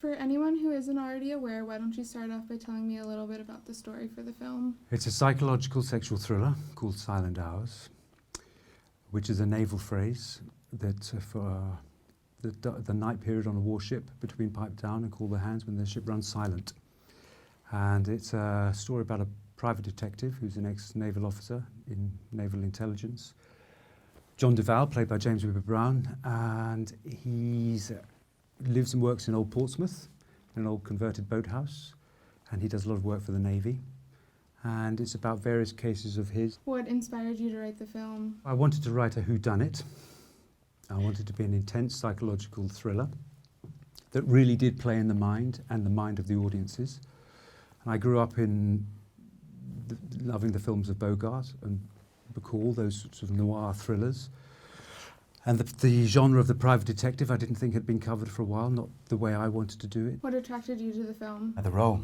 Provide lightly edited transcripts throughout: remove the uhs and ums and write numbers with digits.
For anyone who isn't already aware, why don't you start off by telling me a little bit about the story for the film? It's a psychological sexual thriller called Silent Hours, which is a naval phrase that for the night period on a warship between pipe down and call the hands when the ship runs silent. And it's a story about a private detective who's an ex-naval officer in naval intelligence, John Duvall, played by James Weaver Brown, and he's lives and works in Old Portsmouth, in an old converted boathouse, and he does a lot of work for the Navy. And it's about various cases of his. What inspired you to write the film? I wanted to write a whodunit. I wanted to be an intense psychological thriller that really did play in the mind and the mind of the audiences. And I grew up loving the films of Bogart and Bacall, those sorts of noir thrillers. And the genre of the private detective I didn't think had been covered for a while, not the way I wanted to do it. What attracted you to the film? The role,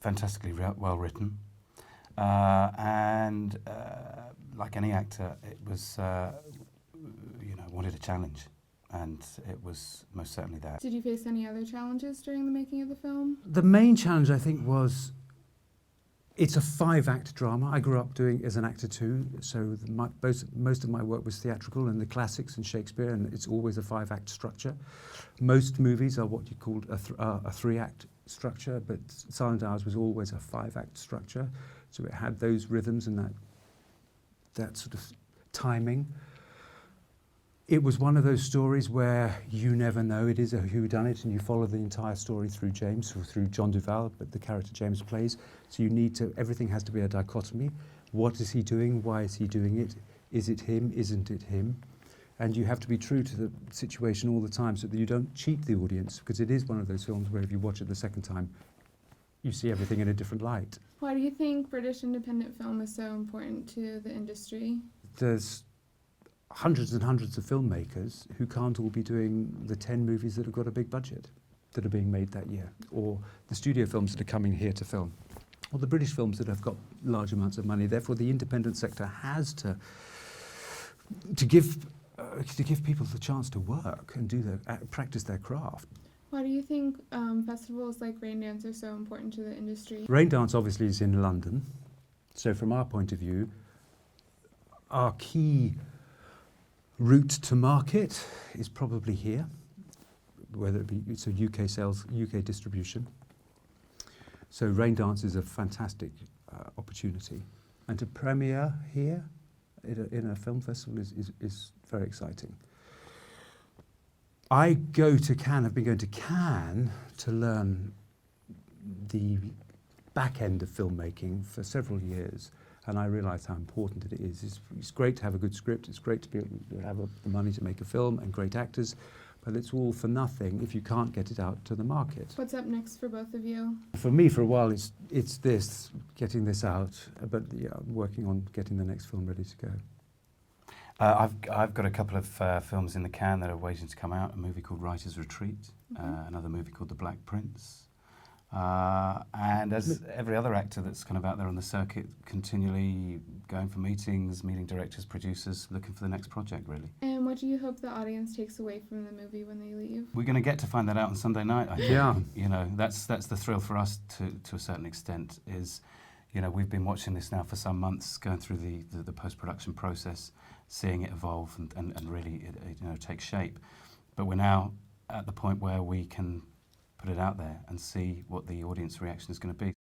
fantastically well written, and like any actor, it was, wanted a challenge, and it was most certainly that. Did you face any other challenges during the making of the film? The main challenge, I think, was it's a 5-act drama. I grew up doing as an actor too, so most of my work was theatrical and the classics and Shakespeare, and it's always a 5-act structure. Most movies are what you called a 3-act structure, but Silent Hours was always a 5-act structure, so it had those rhythms and that sort of timing. It was one of those stories where you never know. It is a whodunit, and you follow the entire story through James, or through John Duvall, but the character James plays. So everything has to be a dichotomy. What is he doing? Why is he doing it? Is it him? Isn't it him? And you have to be true to the situation all the time so that you don't cheat the audience, because it is one of those films where if you watch it the second time, you see everything in a different light. Why do you think British independent film is so important to the industry? There's hundreds and hundreds of filmmakers who can't all be doing the 10 movies that have got a big budget that are being made that year, or the studio films that are coming here to film, or the British films that have got large amounts of money. Therefore, the independent sector has to give people the chance to work and practice their craft. Why do you think festivals like Raindance are so important to the industry? Raindance obviously is in London, so from our point of view, our key route to market is probably here, whether it's a UK sales, UK distribution. So Raindance is a fantastic opportunity, and to premiere here in a film festival is very exciting. I go to Cannes, I've been going to Cannes to learn the back end of filmmaking for several years, and I realised how important it is. It's great to have a good script, it's great to be able to have the money to make a film and great actors, but it's all for nothing if you can't get it out to the market. What's up next for both of you? For me, for a while, it's getting this out, but yeah, I'm working on getting the next film ready to go. I've got a couple of films in the can that are waiting to come out, a movie called Writer's Retreat, another movie called The Black Prince. And as every other actor that's kind of out there on the circuit, continually going for meetings, meeting directors, producers, looking for the next project, really. And what do you hope the audience takes away from the movie when they leave? We're going to get to find that out on Sunday night, I think. Yeah. You know, that's the thrill for us to a certain extent is, you know, we've been watching this now for some months, going through the post-production process, seeing it evolve and really take shape. But we're now at the point where we can put it out there and see what the audience reaction is going to be.